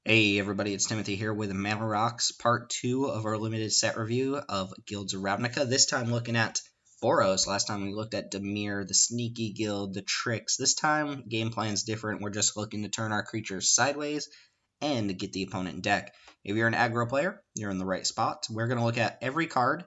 Hey everybody, it's Timothy here with Mana Rocks Part 2 of our limited set review of Guilds of Ravnica. This time looking at Boros. Last time we looked at Dimir, the sneaky guild, the tricks. This time, game plan's different. We're just looking to turn our creatures sideways and get the opponent in deck. If you're an aggro player, you're in the right spot. We're going to look at every card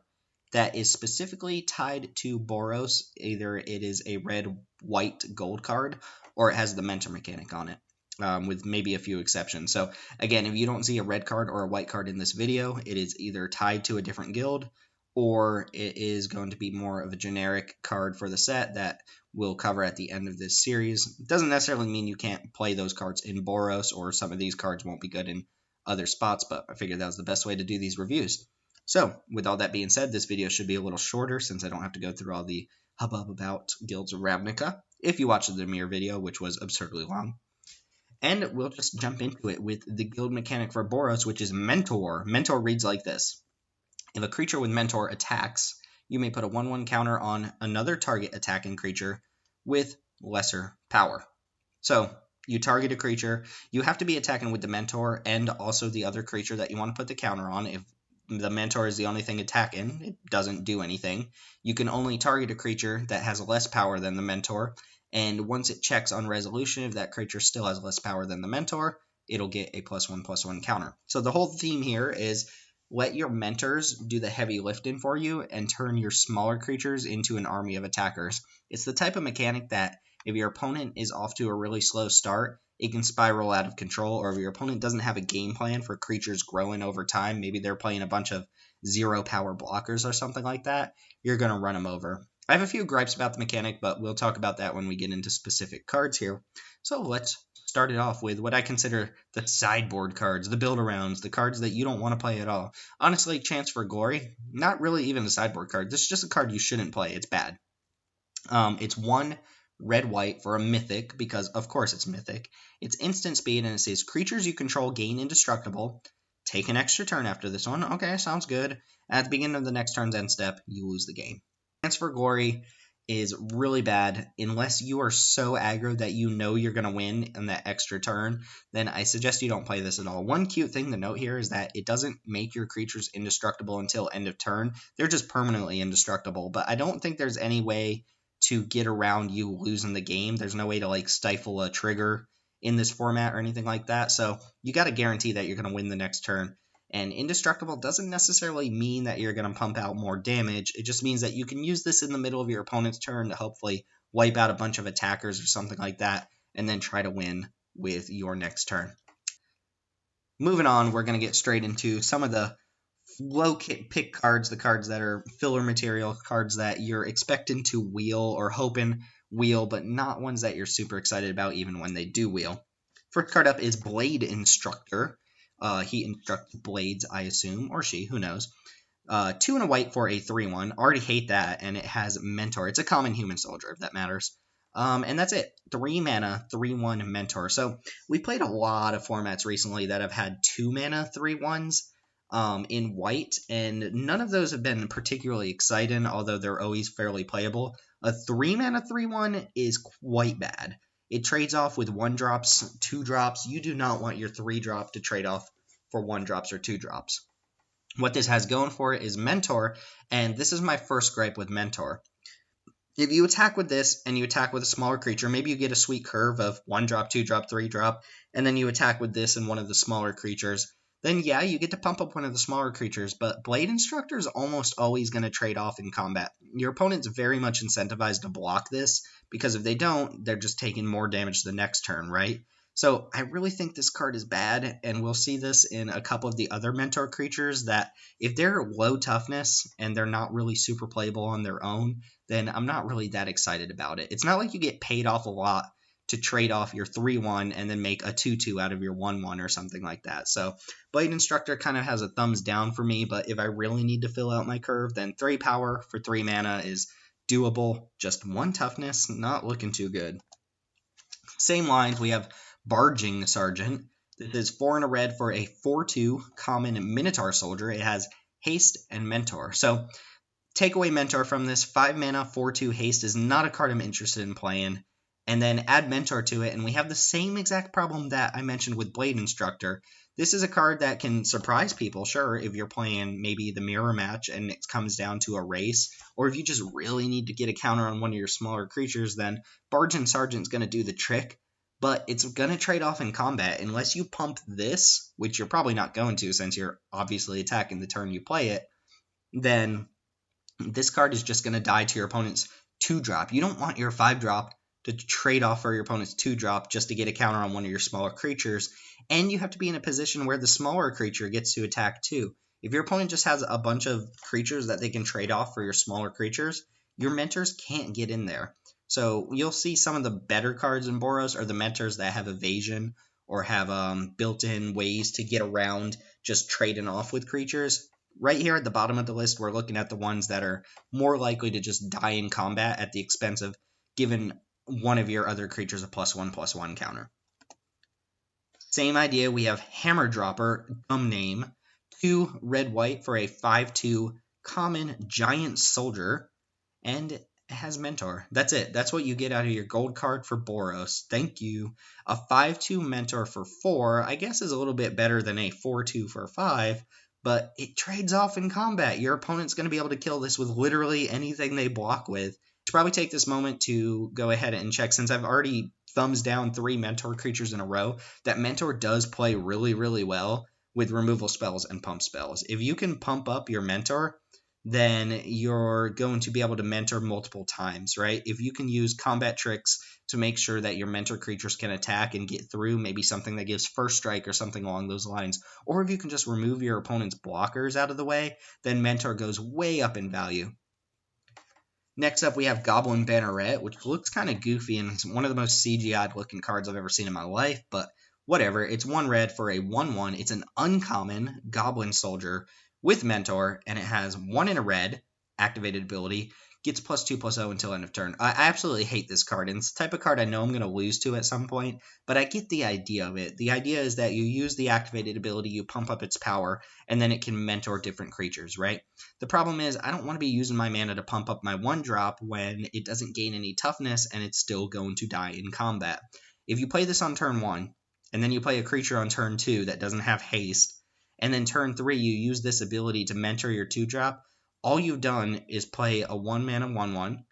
that is specifically tied to Boros. Either it is a red, white, gold card, or it has the mentor mechanic on it. With maybe a few exceptions. So again, if you don't see a red card or a white card in this video, it is either tied to a different guild or it is going to be more of a generic card for the set that we'll cover at the end of this series. It doesn't necessarily mean you can't play those cards in Boros, or some of these cards won't be good in other spots, but I figured that was the best way to do these reviews. So with all that being said, this video should be a little shorter since I don't have to go through all the hubbub about Guilds of Ravnica if you watched the Dimir video, which was absurdly long. And we'll just jump into it with the guild mechanic for Boros, which is Mentor. Mentor reads like this. If a creature with Mentor attacks, you may put a 1/1 counter on another target attacking creature with lesser power. So you target a creature, you have to be attacking with the Mentor and also the other creature that you want to put the counter on. If the Mentor is the only thing attacking, it doesn't do anything. You can only target a creature that has less power than the Mentor, and once it checks on resolution, if that creature still has less power than the Mentor, it'll get a +1/+1 counter. So the whole theme here is let your mentors do the heavy lifting for you and turn your smaller creatures into an army of attackers. It's the type of mechanic that if your opponent is off to a really slow start, it can spiral out of control, or if your opponent doesn't have a game plan for creatures growing over time, maybe they're playing a bunch of 0 power blockers or something like that, you're going to run them over. I have a few gripes about the mechanic, but we'll talk about that when we get into specific cards here. So let's start it off with what I consider the sideboard cards, the build-arounds, the cards that you don't want to play at all. Honestly, Chance for Glory, not really even a sideboard card. This is just a card you shouldn't play. It's bad. It's 1 red-white for a mythic, because of course it's mythic. It's instant speed, and it says creatures you control gain indestructible. Take an extra turn after this one. Okay, sounds good. At the beginning of the next turn's end step, you lose the game. Chance for Glory is really bad. Unless you are so aggro that you know you're going to win in that extra turn, then I suggest you don't play this at all. One cute thing to note here is that it doesn't make your creatures indestructible until end of turn. They're just permanently indestructible, but I don't think there's any way to get around you losing the game. There's no way to like stifle a trigger in this format or anything like that, so you got to guarantee that you're going to win the next turn. And indestructible doesn't necessarily mean that you're going to pump out more damage. It just means that you can use this in the middle of your opponent's turn to hopefully wipe out a bunch of attackers or something like that, and then try to win with your next turn. Moving on, we're going to get straight into some of the low pick cards, the cards that are filler material, cards that you're expecting to wheel or hoping wheel, but not ones that you're super excited about even when they do wheel. First card up is Blade Instructor. He instructs blades, I assume, or she, who knows. 2 and a white for a 3/1. Already hate that, and it has Mentor. It's a common human soldier, if that matters. And that's it. 3 mana, 3/1 Mentor. So we played a lot of formats recently that have had 2 mana 3/1s in white, and none of those have been particularly exciting, although they're always fairly playable. A 3 mana 3/1 is quite bad. It trades off with 1-drops, 2-drops. You do not want your 3-drop to trade off for 1-drops or 2-drops. What this has going for it is Mentor, and this is my first gripe with Mentor. If you attack with this and you attack with a smaller creature, maybe you get a sweet curve of 1-drop, 2-drop, 3-drop, and then you attack with this and one of the smaller creatures, then yeah, you get to pump up one of the smaller creatures, but Blade Instructor is almost always going to trade off in combat. Your opponent's very much incentivized to block this, because if they don't, they're just taking more damage the next turn, right? So I really think this card is bad, and we'll see this in a couple of the other Mentor creatures that if they're low toughness and they're not really super playable on their own, then I'm not really that excited about it. It's not like you get paid off a lot to trade off your 3/1 and then make a 2/2 out of your 1/1 or something like that. So Blade Instructor kind of has a thumbs down for me, but if I really need to fill out my curve, then 3 power for 3 mana is doable. Just 1 toughness, not looking too good. Same lines, we have Barging Sergeant. This is 4 and a red for a 4/2 common Minotaur soldier. It has haste and Mentor. So take away Mentor from this. 5 mana, 4/2 haste is not a card I'm interested in playing. and then add Mentor to it, and we have the same exact problem that I mentioned with Blade Instructor. This is a card that can surprise people, sure, if you're playing maybe the mirror match and it comes down to a race, or if you just really need to get a counter on one of your smaller creatures, then Bargain Sergeant's going to do the trick, but it's going to trade off in combat. Unless you pump this, which you're probably not going to since you're obviously attacking the turn you play it, then this card is just going to die to your opponent's 2-drop. You don't want your 5-drop to trade off for your opponent's 2-drop just to get a counter on one of your smaller creatures, and you have to be in a position where the smaller creature gets to attack too. If your opponent just has a bunch of creatures that they can trade off for your smaller creatures, your mentors can't get in there. So you'll see some of the better cards in Boros are the mentors that have evasion or have built-in ways to get around just trading off with creatures. Right here at the bottom of the list, we're looking at the ones that are more likely to just die in combat at the expense of giving one of your other creatures a +1/+1 counter. Same idea, we have Hammer Dropper, dumb name, 2 red-white for a 5/2 common giant soldier, and it has Mentor. That's it. That's what you get out of your gold card for Boros. Thank you. A 5/2 Mentor for 4, I guess is a little bit better than a 4/2 for 5, but it trades off in combat. Your opponent's going to be able to kill this with literally anything they block with. Should probably take this moment to go ahead and check, since I've already thumbs down 3 Mentor creatures in a row, that Mentor does play really, really well with removal spells and pump spells. If you can pump up your Mentor, then you're going to be able to mentor multiple times, right? If you can use combat tricks to make sure that your mentor creatures can attack and get through, maybe something that gives first strike or something along those lines, or if you can just remove your opponent's blockers out of the way, then mentor goes way up in value. Next up, we have Goblin Banneret, which looks kind of goofy and it's one of the most CGI'd looking cards I've ever seen in my life, but whatever. It's 1 red for a 1/1. It's an uncommon Goblin Soldier with Mentor, and it has 1 in a red, activated ability, gets +2/+0 until end of turn. I absolutely hate this card, and it's the type of card I know I'm going to lose to at some point, but I get the idea of it. The idea is that you use the activated ability, you pump up its power, and then it can mentor different creatures, right? The problem is I don't want to be using my mana to pump up my 1-drop when it doesn't gain any toughness and it's still going to die in combat. If you play this on turn 1, and then you play a creature on turn 2 that doesn't have haste, and then turn 3 you use this ability to mentor your 2-drop, all you've done is play a 1-mana 1/1.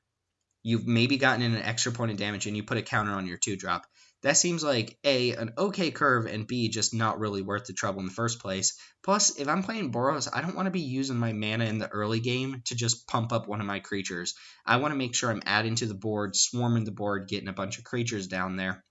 You've maybe gotten in an extra point of damage and you put a counter on your 2-drop. That seems like A, an okay curve, and B, just not really worth the trouble in the first place. Plus, if I'm playing Boros, I don't want to be using my mana in the early game to just pump up one of my creatures. I want to make sure I'm adding to the board, swarming the board, getting a bunch of creatures down there.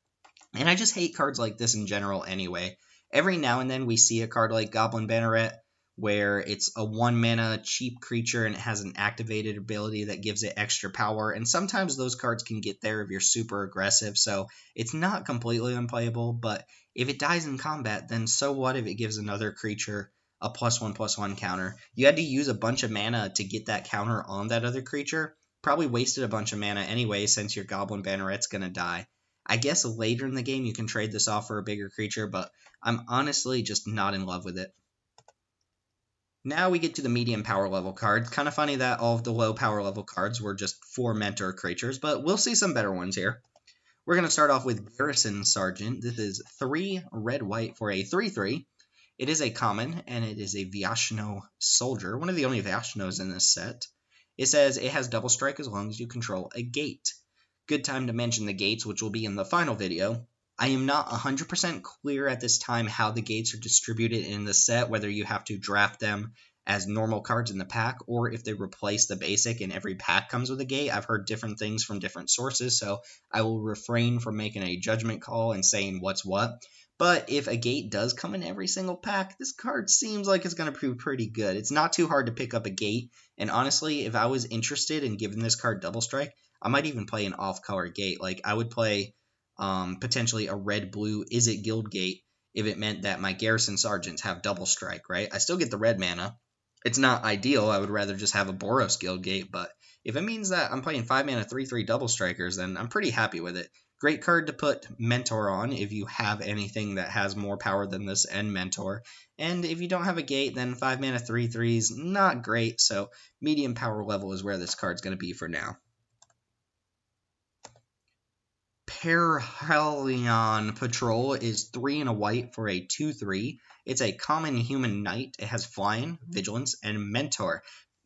And I just hate cards like this in general anyway. Every now and then we see a card like Goblin Banneret where it's a 1-mana cheap creature and it has an activated ability that gives it extra power, and sometimes those cards can get there if you're super aggressive, so it's not completely unplayable, but if it dies in combat, then so what if it gives another creature a +1/+1 counter? You had to use a bunch of mana to get that counter on that other creature, probably wasted a bunch of mana anyway since your Goblin Banneret's going to die. I guess later in the game you can trade this off for a bigger creature, but I'm honestly just not in love with it. Now we get to the medium power level cards. Kind of funny that all of the low power level cards were just 4 mentor creatures, but we'll see some better ones here. We're going to start off with Garrison Sergeant. This is 3 red-white for a 3/3. It is a common, and it is a Vyashno soldier, one of the only Vyashnos in this set. It says it has double strike as long as you control a gate. Good time to mention the gates, which will be in the final video. I am not 100% clear at this time how the gates are distributed in the set, whether you have to draft them as normal cards in the pack, or if they replace the basic and every pack comes with a gate. I've heard different things from different sources, so I will refrain from making a judgment call and saying what's what. But if a gate does come in every single pack, this card seems like it's going to prove pretty good. It's not too hard to pick up a gate, and honestly, if I was interested in giving this card double strike, I might even play an off-color gate. Like, I would play potentially a red-blue Is It Guild Gate if it meant that my Garrison Sergeants have double strike, right? I still get the red mana. It's not ideal. I would rather just have a Boros Guild Gate, but if it means that I'm playing 5-mana 3/3 double strikers, then I'm pretty happy with it. Great card to put Mentor on if you have anything that has more power than this and Mentor. And if you don't have a gate, then 5-mana 3/3s, not great, so medium power level is where this card's going to be for now. Perhelion Patrol is 3 and a white for a 2/3. It's a common human knight. It has flying, vigilance, and mentor.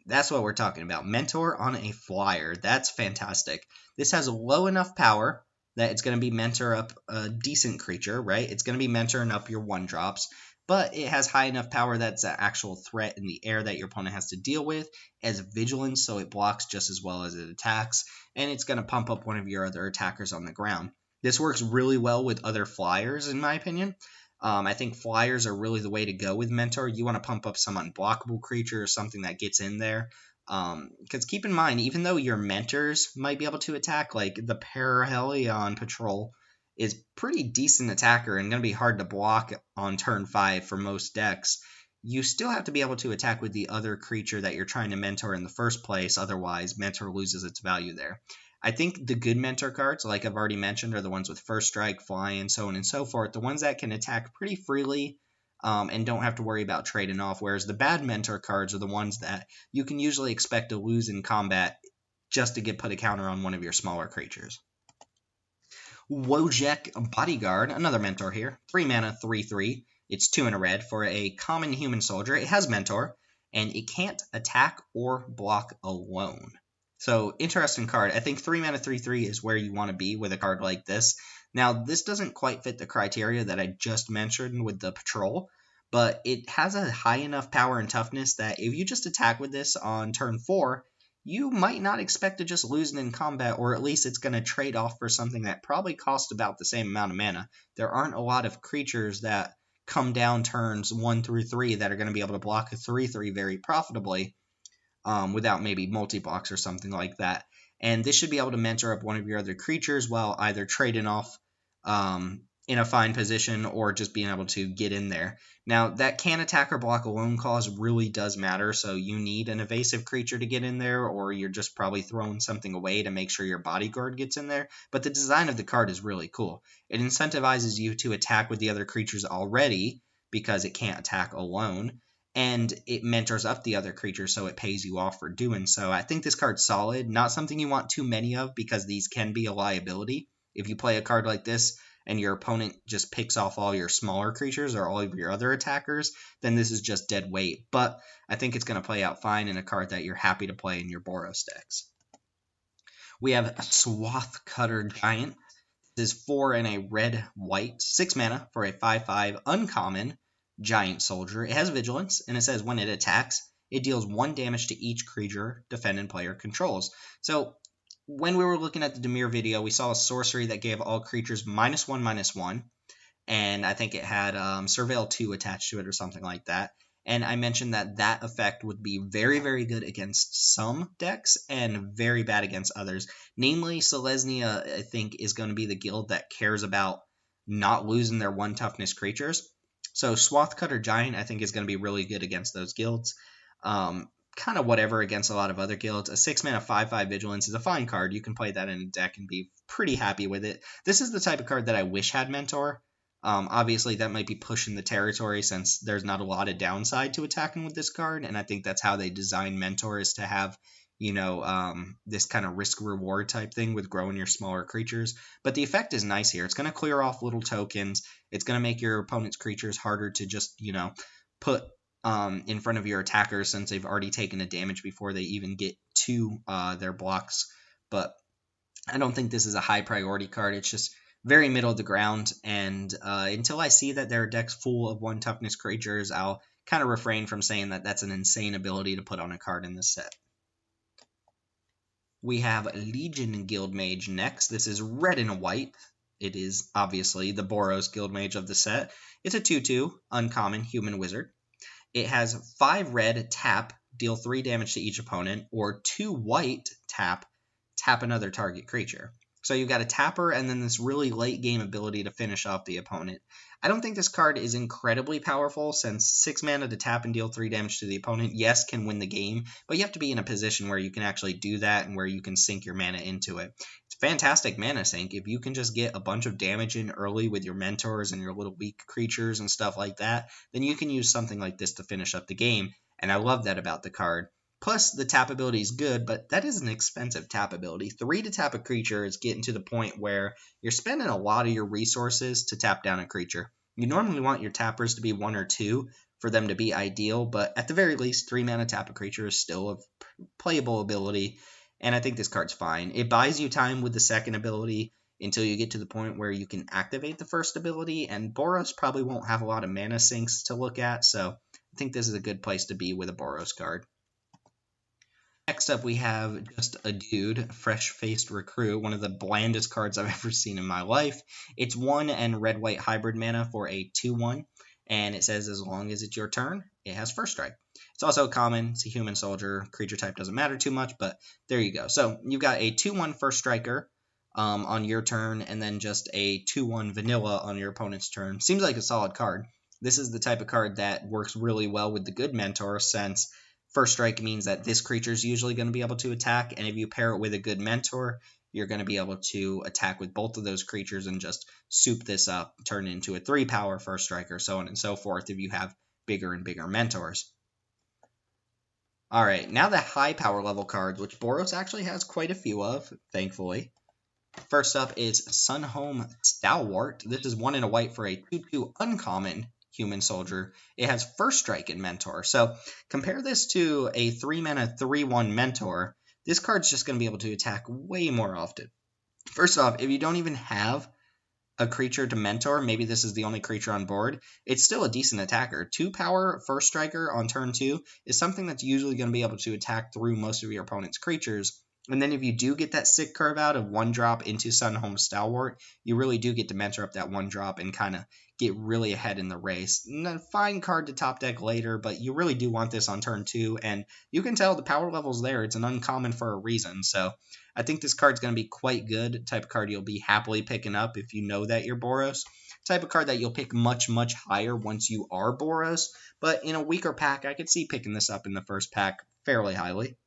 That's what we're talking about. Mentor on a flyer. That's fantastic. This has low enough power that it's going to be mentor up a decent creature, right? It's going to be mentoring up your 1-drops, but it has high enough power that's an actual threat in the air that your opponent has to deal with. It has vigilance, so it blocks just as well as it attacks, and it's going to pump up one of your other attackers on the ground. This works really well with other flyers, in my opinion. I think flyers are really the way to go with Mentor. You want to pump up some unblockable creature or something that gets in there. Because keep in mind, even though your mentors might be able to attack, like the Perhelion Patrol is pretty decent attacker and going to be hard to block on turn 5 for most decks, you still have to be able to attack with the other creature that you're trying to mentor in the first place. Otherwise, Mentor loses its value there. I think the good mentor cards, like I've already mentioned, are the ones with first strike, flying, so on and so forth. The ones that can attack pretty freely and don't have to worry about trading off. Whereas the bad mentor cards are the ones that you can usually expect to lose in combat just to put a counter on one of your smaller creatures. Wojek Bodyguard, another mentor here. 3 mana, 3/3. It's 2 and a red for a common human soldier. It has mentor, and it can't attack or block alone. So, interesting card. I think 3 mana, 3/3 is where you want to be with a card like this. Now, this doesn't quite fit the criteria that I just mentioned with the patrol, but it has a high enough power and toughness that if you just attack with this on turn 4, you might not expect to just lose it in combat, or at least it's going to trade off for something that probably costs about the same amount of mana. There aren't a lot of creatures that come down turns 1 through 3 that are going to be able to block a 3/3 very profitably. Without maybe multi-blocks or something like that. And this should be able to mentor up one of your other creatures while either trading off in a fine position or just being able to get in there. Now, that can attack or block alone clause really does matter, so you need an evasive creature to get in there, or you're just probably throwing something away to make sure your bodyguard gets in there. But the design of the card is really cool. It incentivizes you to attack with the other creatures already because it can't attack alone, and it mentors up the other creature, so it pays you off for doing so. I think this card's solid, not something you want too many of because these can be a liability. If you play a card like this and your opponent just picks off all your smaller creatures or all of your other attackers, then this is just dead weight. But I think it's going to play out fine in a card that you're happy to play in your Boros decks. We have Swath Cutter Giant. This is 4 and a red-white, 6 mana for a 5/5 uncommon giant soldier. It has vigilance, and it says when it attacks, it deals 1 damage to each creature defendant player controls. So when we were looking at the Dimir video, we saw a sorcery that gave all creatures -1/-1, and I think it had Surveil 2 attached to it or something like that. And I mentioned that that effect would be very, very good against some decks and very bad against others. Namely, Selesnya, I think, is going to be the guild that cares about not losing their 1 toughness creatures. So Swathcutter Giant, I think, is going to be really good against those guilds. Kind of whatever against a lot of other guilds. A 6 mana 5/5 Vigilance is a fine card. You can play that in a deck and be pretty happy with it. This is the type of card that I wish had Mentor. Obviously, that might be pushing the territory since there's not a lot of downside to attacking with this card, and I think that's how they design Mentor, is to have, this kind of risk-reward type thing with growing your smaller creatures. But the effect is nice here. It's going to clear off little tokens. It's going to make your opponent's creatures harder to just, put in front of your attackers since they've already taken a damage before they even get to their blocks. But I don't think this is a high priority card. It's just very middle of the ground, and until I see that there are decks full of 1 toughness creatures, I'll kind of refrain from saying that that's an insane ability to put on a card in this set. We have Legion Guildmage next. This is red and white. It is obviously the Boros Guildmage of the set. It's a 2/2 uncommon human wizard. It has 5 red, tap, deal 3 damage to each opponent, or 2 white, tap another target creature. So you've got a tapper and then this really late game ability to finish off the opponent. I don't think this card is incredibly powerful since 6 mana to tap and deal 3 damage to the opponent, yes, can win the game, but you have to be in a position where you can actually do that and where you can sink your mana into it. It's fantastic mana sink. If you can just get a bunch of damage in early with your mentors and your little weak creatures and stuff like that, then you can use something like this to finish up the game, and I love that about the card. Plus, the tap ability is good, but that is an expensive tap ability. 3 to tap a creature is getting to the point where you're spending a lot of your resources to tap down a creature. You normally want your tappers to be 1 or 2 for them to be ideal, but at the very least, 3 mana tap a creature is still a playable ability, and I think this card's fine. It buys you time with the second ability until you get to the point where you can activate the first ability, and Boros probably won't have a lot of mana sinks to look at, so I think this is a good place to be with a Boros card. Next up, we have just a dude, Fresh-Faced Recruit, one of the blandest cards I've ever seen in my life. It's 1 and red-white hybrid mana for a 2/1, and it says as long as it's your turn, it has First Strike. It's also common, it's a human soldier, creature type doesn't matter too much, but there you go. So you've got a 2/1 First Striker on your turn, and then just a 2/1 Vanilla on your opponent's turn. Seems like a solid card. This is the type of card that works really well with the good Mentor, since First Strike means that this creature is usually going to be able to attack, and if you pair it with a good Mentor, you're going to be able to attack with both of those creatures and just soup this up, turn it into a 3-power First Striker, so on and so forth if you have bigger and bigger Mentors. Alright, now the high power level cards, which Boros actually has quite a few of, thankfully. First up is Sunhome Stalwart. This is 1 and a white for a 2/2 uncommon human soldier. It has First Strike and Mentor. So compare this to a 3 mana 3/1 Mentor. This card's just going to be able to attack way more often. First off, if you don't even have a creature to Mentor, maybe this is the only creature on board, it's still a decent attacker. 2-power First Striker on turn 2 is something that's usually going to be able to attack through most of your opponent's creatures. And then if you do get that sick curve out of 1-drop into Sunhome Stalwart, you really do get to mentor up that 1-drop and kind of get really ahead in the race. A fine card to top deck later, but you really do want this on turn 2, and you can tell the power level's there. It's an uncommon for a reason, so I think this card's going to be quite good. Type of card you'll be happily picking up if you know that you're Boros. Type of card that you'll pick much, much higher once you are Boros, but in a weaker pack, I could see picking this up in the first pack fairly highly.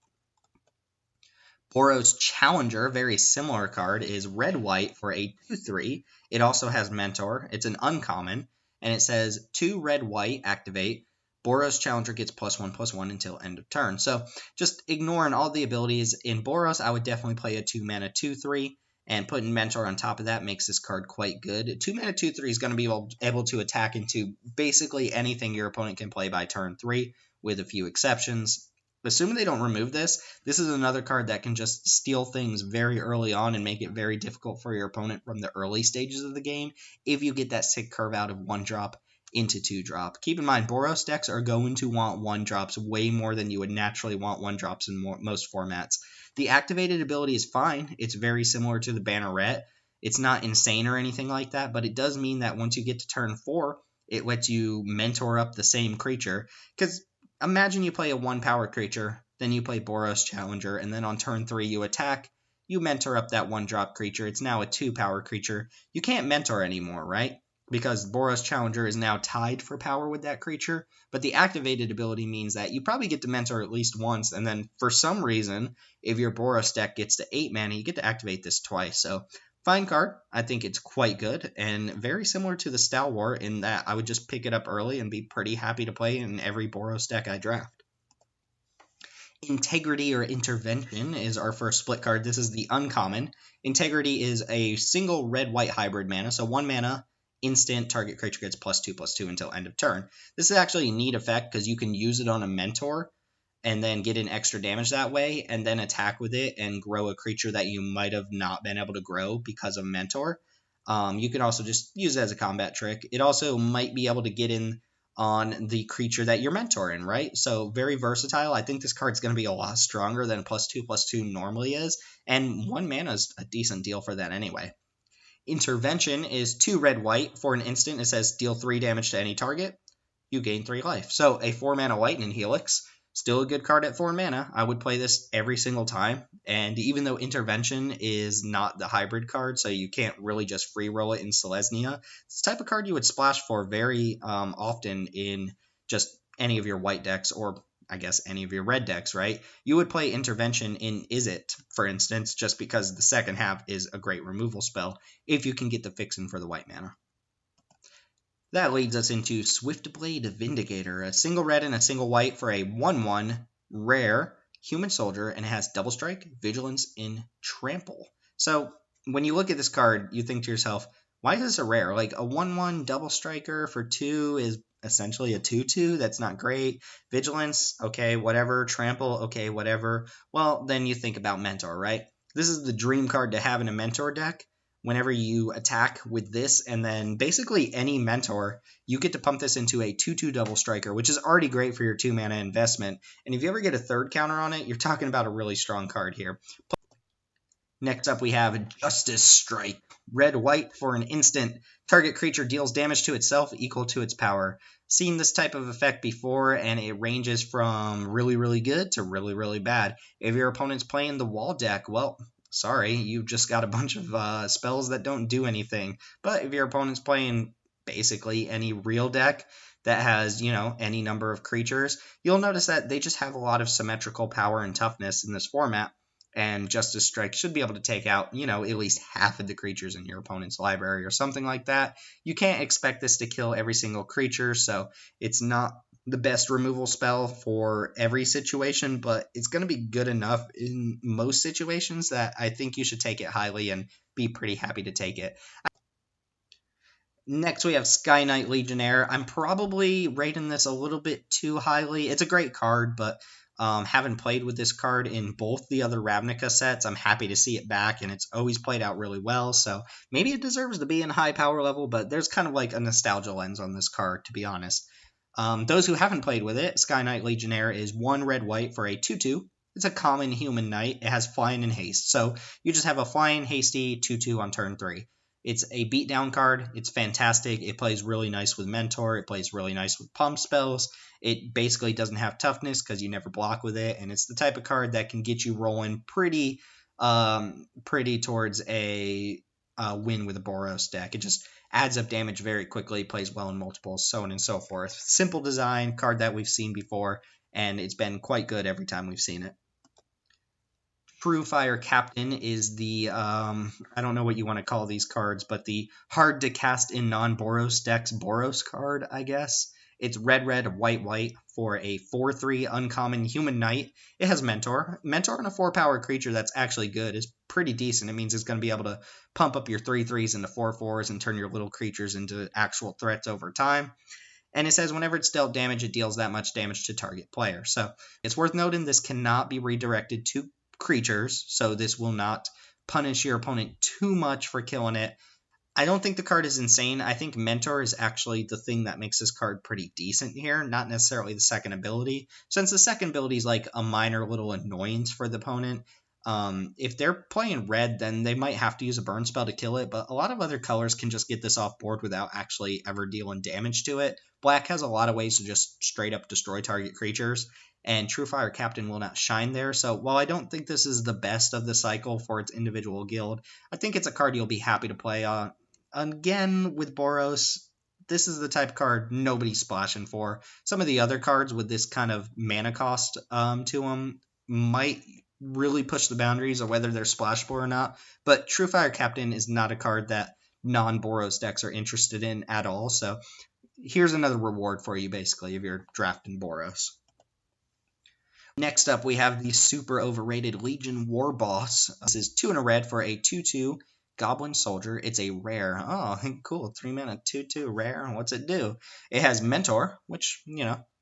Boros Challenger, very similar card, is red-white for a 2/3. It also has Mentor. It's an uncommon, and it says 2 red-white activate. Boros Challenger gets +1/+1 until end of turn. So just ignoring all the abilities, in Boros, I would definitely play a 2-mana 2/3, and putting Mentor on top of that makes this card quite good. 2-mana 2/3 is going to be able to attack into basically anything your opponent can play by turn 3, with a few exceptions. Assuming they don't remove this, this is another card that can just steal things very early on and make it very difficult for your opponent from the early stages of the game if you get that sick curve out of 1-drop into 2-drop. Keep in mind, Boros decks are going to want 1-drops way more than you would naturally want 1-drops in most formats. The activated ability is fine. It's very similar to the Banneret. It's not insane or anything like that, but it does mean that once you get to turn 4, it lets you mentor up the same creature, because imagine you play a 1-power creature, then you play Boros Challenger, and then on turn 3 you attack, you mentor up that 1-drop creature, it's now a 2-power creature. You can't mentor anymore, right? Because Boros Challenger is now tied for power with that creature, but the activated ability means that you probably get to mentor at least once, and then for some reason, if your Boros deck gets to 8 mana, you get to activate this twice, so fine card. I think it's quite good, and very similar to the Stalwart in that I would just pick it up early and be pretty happy to play in every Boros deck I draft. Integrity or Intervention is our first split card. This is the uncommon. Integrity is a single red-white hybrid mana, so 1 mana, instant, target creature gets +2/+2 until end of turn. This is actually a neat effect because you can use it on a Mentor and then get an extra damage that way, and then attack with it and grow a creature that you might have not been able to grow because of Mentor. You can also just use it as a combat trick. It also might be able to get in on the creature that you're mentoring, right? So very versatile. I think this card's going to be a lot stronger than +2/+2 normally is, and 1 mana is a decent deal for that anyway. Intervention is 2 red-white. For an instant, it says deal 3 damage to any target. You gain 3 life. So a 4-mana Lightning Helix, still a good card at 4 mana. I would play this every single time. And even though Intervention is not the hybrid card, so you can't really just free roll it in Selesnya, it's the type of card you would splash for very often in just any of your white decks, or I guess any of your red decks, right? You would play Intervention in Izzet, for instance, just because the second half is a great removal spell if you can get the fixin' for the white mana. That leads us into Swiftblade Vindicator, a single red and a single white for a 1/1 rare human soldier, and it has double strike, vigilance, and trample. So when you look at this card, you think to yourself, why is this a rare? Like a 1/1 double striker for 2 is essentially a 2/2. That's not great. Vigilance, okay, whatever. Trample, okay, whatever. Well, then you think about Mentor, right? This is the dream card to have in a Mentor deck. Whenever you attack with this and then basically any Mentor, you get to pump this into a 2/2 double striker, which is already great for your 2 mana investment. And if you ever get a third counter on it, you're talking about a really strong card here. Next up, we have Justice Strike. Red-white for an instant. Target creature deals damage to itself equal to its power. Seen this type of effect before, and it ranges from really, really good to really, really bad. If your opponent's playing the wall deck, well, sorry, you just got a bunch of spells that don't do anything. But if your opponent's playing basically any real deck that has, any number of creatures, you'll notice that they just have a lot of symmetrical power and toughness in this format. And Justice Strike should be able to take out, at least half of the creatures in your opponent's library or something like that. You can't expect this to kill every single creature, so it's not the best removal spell for every situation, but it's going to be good enough in most situations that I think you should take it highly and be pretty happy to take it. Next, we have Sky Knight Legionnaire. I'm probably rating this a little bit too highly. It's a great card, but having played with this card in both the other Ravnica sets, I'm happy to see it back, and it's always played out really well, so maybe it deserves to be in high power level, but there's kind of like a nostalgia lens on this card, to be honest. Those who haven't played with it, Sky Knight Legionnaire is 1 red-white for a 2/2. It's a common human knight. It has flying and haste, so you just have a flying, hasty 2/2 on turn 3. It's a beatdown card. It's fantastic. It plays really nice with Mentor. It plays really nice with pump spells. It basically doesn't have toughness because you never block with it, and it's the type of card that can get you rolling pretty towards a win with a Boros deck. It just adds up damage very quickly, plays well in multiples, so on and so forth. Simple design, card that we've seen before, and it's been quite good every time we've seen it. True Fire Captain is the, I don't know what you want to call these cards, but the hard to cast in non-Boros decks Boros card, I guess. It's red, white for a 4/3 uncommon human knight. It has Mentor. Mentor on a 4-power creature that's actually good is pretty decent. It means it's going to be able to pump up your 3/3s into 4/4s and turn your little creatures into actual threats over time. And it says whenever it's dealt damage, it deals that much damage to target player. So it's worth noting this cannot be redirected to creatures, so this will not punish your opponent too much for killing it. I don't think the card is insane. I think Mentor is actually the thing that makes this card pretty decent here, not necessarily the second ability. Since the second ability is like a minor little annoyance for the opponent, if they're playing red, then they might have to use a burn spell to kill it, but a lot of other colors can just get this off board without actually ever dealing damage to it. Black has a lot of ways to just straight up destroy target creatures, and True Fire Captain will not shine there. So while I don't think this is the best of the cycle for its individual guild, I think it's a card you'll be happy to play on. Again, with Boros, this is the type of card nobody's splashing for. Some of the other cards with this kind of mana cost to them might really push the boundaries of whether they're splashable or not, but True Fire Captain is not a card that non-Boros decks are interested in at all, so here's another reward for you, basically, if you're drafting Boros. Next up, we have the super overrated Legion War Boss. This is 2 and a red for a 2/2 Goblin Soldier. It's a rare. Oh, cool. 3 mana, 2/2 rare. What's it do? It has Mentor, which,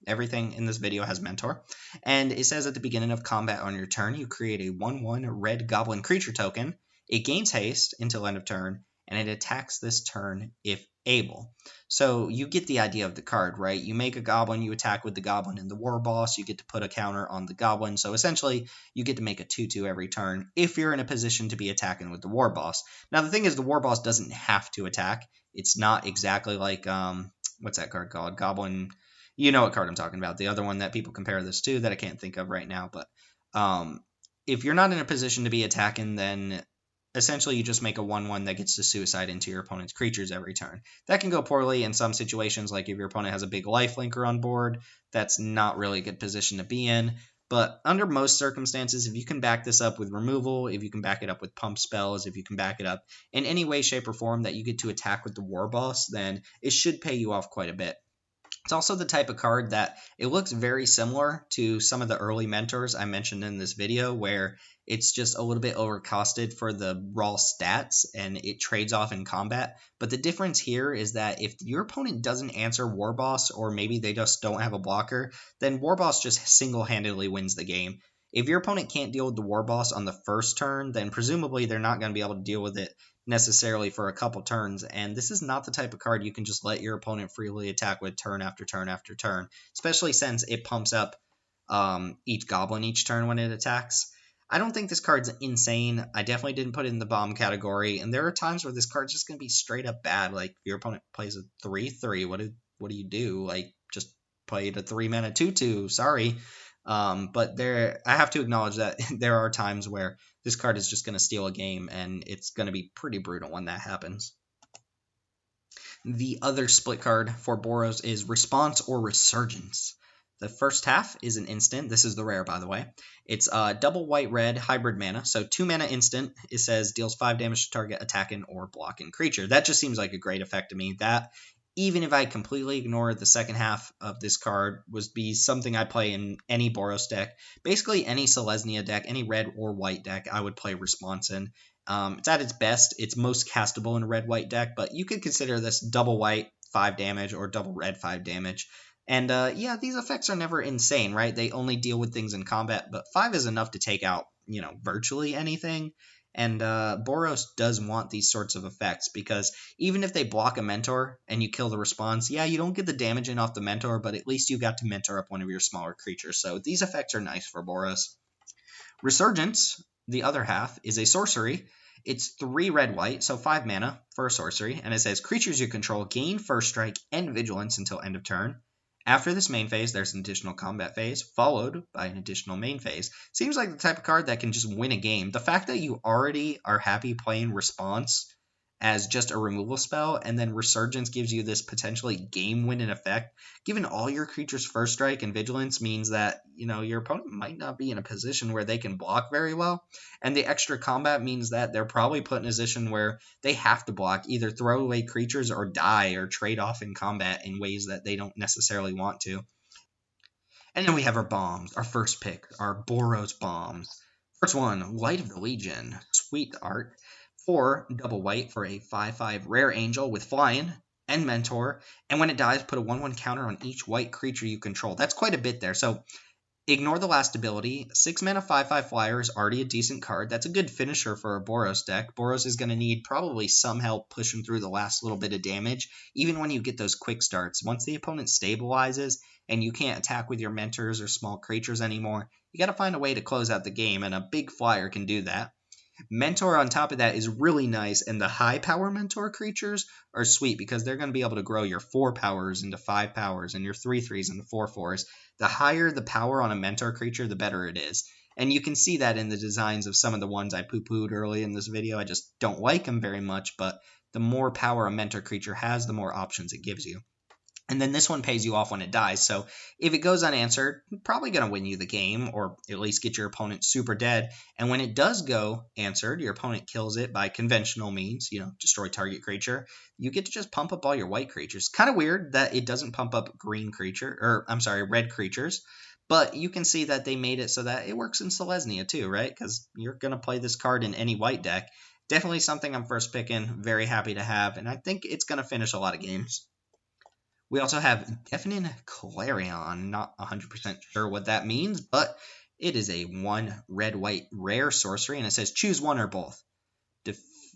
everything in this video has Mentor. And it says at the beginning of combat on your turn, you create a 1/1 red Goblin creature token. It gains haste until end of turn, and it attacks this turn if able. So you get the idea of the card, right? You make a goblin, you attack with the goblin and the war boss, you get to put a counter on the goblin. So essentially, you get to make a 2/2 every turn if you're in a position to be attacking with the war boss. Now, the thing is, the war boss doesn't have to attack. It's not exactly like, what's that card called? Goblin, you know what card I'm talking about. The other one that people compare this to that I can't think of right now. But if you're not in a position to be attacking, then essentially you just make a 1/1 that gets to suicide into your opponent's creatures every turn. That can go poorly in some situations, like if your opponent has a big lifelinker on board, that's not really a good position to be in. But under most circumstances, if you can back this up with removal, if you can back it up with pump spells, if you can back it up in any way, shape, or form that you get to attack with the war boss, then it should pay you off quite a bit. It's also the type of card that it looks very similar to some of the early mentors I mentioned in this video, where it's just a little bit overcosted for the raw stats and it trades off in combat. But the difference here is that if your opponent doesn't answer War Boss, or maybe they just don't have a blocker, then War Boss just single-handedly wins the game. If your opponent can't deal with the War Boss on the first turn, then presumably they're not going to be able to deal with it necessarily for a couple turns, and this is not the type of card you can just let your opponent freely attack with turn after turn after turn, especially since it pumps up each goblin each turn when it attacks. I don't think this card's insane. I definitely didn't put it in the bomb category, and there are times where this card's just going to be straight up bad. Like, if your opponent plays a 3/3, what do you do? Like, just played a 3-mana 2/2, sorry. But I have to acknowledge that there are times where this card is just going to steal a game, and it's going to be pretty brutal when that happens. The other split card for Boros is Response or Resurgence. The first half is an instant. This is the rare, by the way. It's double white-red hybrid mana. So 2-mana instant. It says deals 5 damage to target attacking or blocking creature. That just seems like a great effect to me. That, even if I completely ignore the second half of this card, would be something I play in any Boros deck. Basically, any Selesnya deck, any red or white deck, I would play Response in. It's at its best. It's most castable in a red-white deck, but you could consider this double white 5 damage or double red 5 damage. And yeah, these effects are never insane, right? They only deal with things in combat, but 5 is enough to take out, virtually anything. And Boros does want these sorts of effects, because even if they block a mentor and you kill the response, yeah, you don't get the damage in off the mentor, but at least you got to mentor up one of your smaller creatures. So these effects are nice for Boros. Resurgence, the other half, is a sorcery. It's 3 red-white, so 5 mana for a sorcery, and it says creatures you control gain first strike and vigilance until end of turn. After this main phase, there's an additional combat phase, followed by an additional main phase. Seems like the type of card that can just win a game. The fact that you already are happy playing Response as just a removal spell, and then Resurgence gives you this potentially game-winning effect, given all your creatures' first strike and vigilance means that, your opponent might not be in a position where they can block very well, and the extra combat means that they're probably put in a position where they have to block, either throw away creatures or die or trade off in combat in ways that they don't necessarily want to. And then we have our bombs, our first pick, our Boros bombs. First one, Light of the Legion. Sweet art. 4 double white for a 5/5 rare angel with flying and mentor. And when it dies, put a 1/1 counter on each white creature you control. That's quite a bit there. So ignore the last ability. 6 mana 5/5 flyer is already a decent card. That's a good finisher for a Boros deck. Boros is going to need probably some help pushing through the last little bit of damage, even when you get those quick starts. Once the opponent stabilizes and you can't attack with your mentors or small creatures anymore, you got to find a way to close out the game, and a big flyer can do that. Mentor on top of that is really nice, and the high power mentor creatures are sweet because they're going to be able to grow your 4 powers into 5 powers and your 3/3s into 4/4s. The higher the power on a mentor creature, the better it is. And you can see that in the designs of some of the ones I poo-pooed early in this video. I just don't like them very much, but the more power a mentor creature has, the more options it gives you. And then this one pays you off when it dies, so if it goes unanswered, probably going to win you the game, or at least get your opponent super dead. And when it does go answered, your opponent kills it by conventional means, destroy target creature, you get to just pump up all your white creatures. Kind of weird that it doesn't pump up red creatures, but you can see that they made it so that it works in Selesnya too, right? Because you're going to play this card in any white deck. Definitely something I'm first picking, very happy to have, and I think it's going to finish a lot of games. We also have Deafening Clarion. Not 100% sure what that means, but it is a 1 red-white rare sorcery, and it says choose one or both.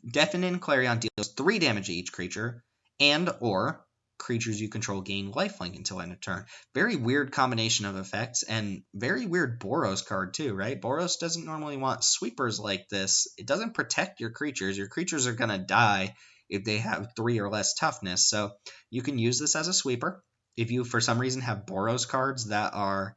Deafening Clarion deals 3 damage to each creature, and or creatures you control gain lifelink until end of turn. Very weird combination of effects, and very weird Boros card too, right? Boros doesn't normally want sweepers like this. It doesn't protect your creatures. Your creatures are going to die if they have 3 or less toughness. So you can use this as a sweeper. If you, for some reason, have Boros cards that are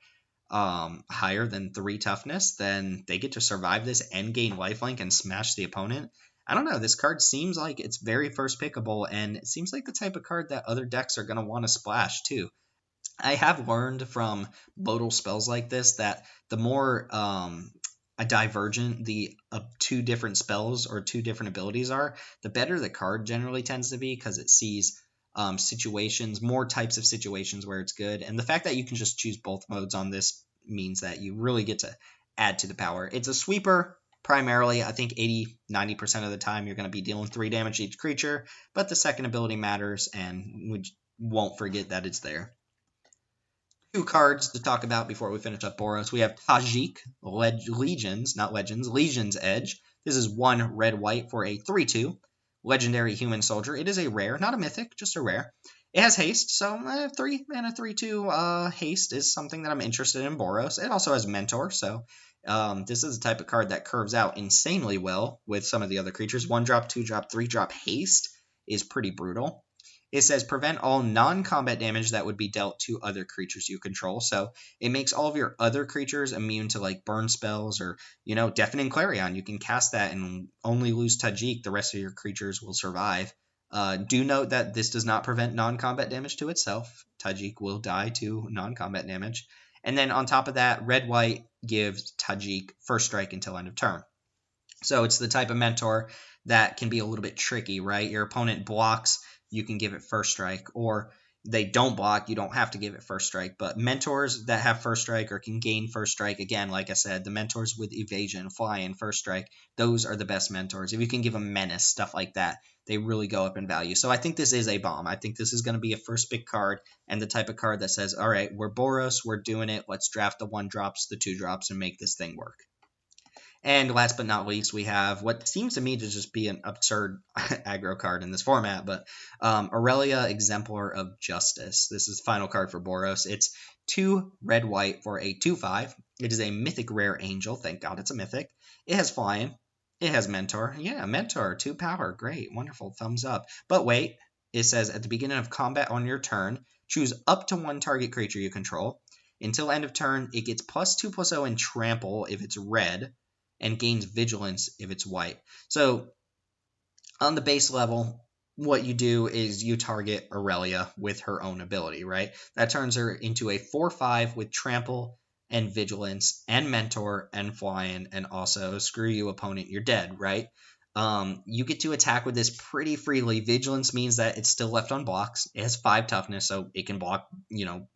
higher than 3 toughness, then they get to survive this and gain lifelink and smash the opponent. I don't know. This card seems like it's very first pickable, and it seems like the type of card that other decks are going to want to splash too. I have learned from modal spells like this that the more a divergent the 2 different spells or 2 different abilities are, the better the card generally tends to be, because it sees situations, more types of situations where it's good. And the fact that you can just choose both modes on this means that you really get to add to the power. It's a sweeper primarily. I think 80-90% of the time you're going to be dealing 3 damage to each creature, but the second ability matters, and we won't forget that it's there. 2 cards to talk about before we finish up Boros. We have Tajik, Legion's Edge. This is 1 red-white for a 3/2 legendary human soldier. It is a rare, not a mythic, just a rare. It has haste, so 3 mana 3/2 haste is something that I'm interested in Boros. It also has mentor, so this is a type of card that curves out insanely well with some of the other creatures. 1-drop, 2-drop, 3-drop haste is pretty brutal. It says prevent all non-combat damage that would be dealt to other creatures you control. So it makes all of your other creatures immune to like burn spells or, Deafening Clarion. You can cast that and only lose Tajik. The rest of your creatures will survive. Do note that this does not prevent non-combat damage to itself. Tajik will die to non-combat damage. And then on top of that, red-white gives Tajik first strike until end of turn. So it's the type of mentor that can be a little bit tricky, right? Your opponent blocks, you can give it first strike, or they don't block, you don't have to give it first strike. But mentors that have first strike or can gain first strike, again, like I said, the mentors with evasion, fly, and first strike, those are the best mentors. If you can give them menace, stuff like that, they really go up in value. So I think this is a bomb. I think this is going to be a first pick card and the type of card that says, all right, we're Boros, we're doing it. Let's draft the 1-drops, the 2-drops, and make this thing work. And last but not least, we have what seems to me to just be an absurd aggro card in this format, but Aurelia, Exemplar of Justice. This is the final card for Boros. It's 2 red-white for a 2/5. It is a mythic rare angel. Thank God it's a mythic. It has flying. It has mentor. Yeah, mentor, 2 power. Great, wonderful, thumbs up. But wait, it says at the beginning of combat on your turn, choose up to 1 target creature you control. Until end of turn, it gets +2/+0 in trample if it's red, and gains vigilance if it's white. So on the base level, what you do is you target Aurelia with her own ability, right? That turns her into a 4/5 with trample and vigilance and mentor and flying, and also screw you opponent, you're dead, right? You get to attack with this pretty freely. Vigilance means that it's still left on blocks. It has 5 toughness, so it can block,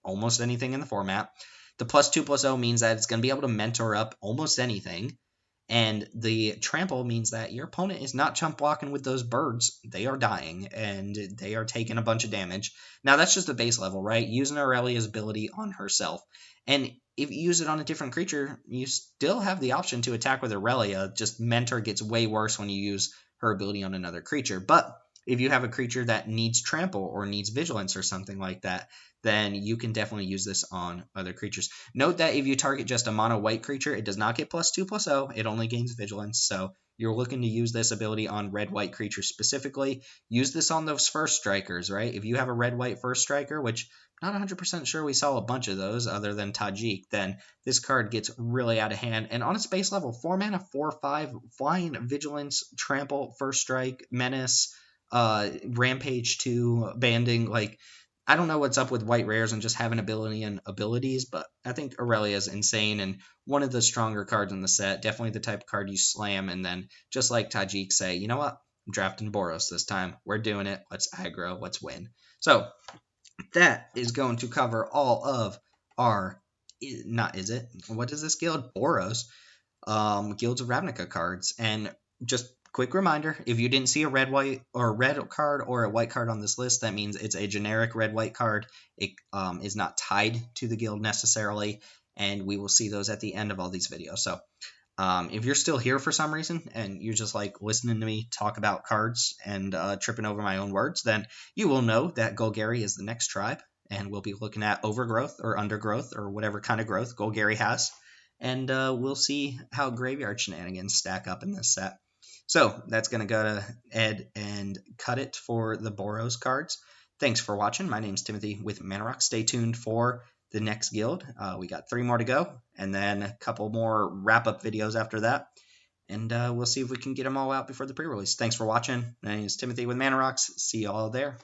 almost anything in the format. The +2/+0 means that it's going to be able to mentor up almost anything. And the trample means that your opponent is not chump blocking with those birds. They are dying, and they are taking a bunch of damage. Now, that's just the base level, right? Using Aurelia's ability on herself. And if you use it on a different creature, you still have the option to attack with Aurelia. Just Mentor gets way worse when you use her ability on another creature. But if you have a creature that needs trample or needs vigilance or something like that, then you can definitely use this on other creatures. Note that if you target just a mono white creature, it does not get +2/+0. It only gains vigilance. So you're looking to use this ability on red-white creatures specifically. Use this on those first strikers, right? If you have a red-white first striker, which I'm not 100% sure we saw a bunch of those other than Tajik, then this card gets really out of hand. And on its base level, 4 mana, 4/5, flying, vigilance, trample, first strike, menace, rampage 2, banding, like I don't know what's up with white rares and just having ability and abilities, but I think Aurelia is insane and one of the stronger cards in the set. Definitely the type of card you slam and then, just like Tajik, say, you know what? I'm drafting Boros this time. We're doing it. Let's aggro. Let's win. So that is going to cover all of our, what is this guild? Boros, Guilds of Ravnica cards. And just quick reminder, if you didn't see a red-white or a red card or a white card on this list, that means it's a generic red-white card. It is not tied to the guild necessarily, and we will see those at the end of all these videos. So if you're still here for some reason and you're just like listening to me talk about cards and tripping over my own words, then you will know that Golgari is the next tribe, and we'll be looking at overgrowth or undergrowth or whatever kind of growth Golgari has, and we'll see how graveyard shenanigans stack up in this set. So that's going to go to Ed and cut it for the Boros cards. Thanks for watching. My name's Timothy with Manorock. Stay tuned for the next guild. We got 3 more to go, and then a couple more wrap-up videos after that. And we'll see if we can get them all out before the pre-release. Thanks for watching. My name is Timothy with Manorock. See you all there.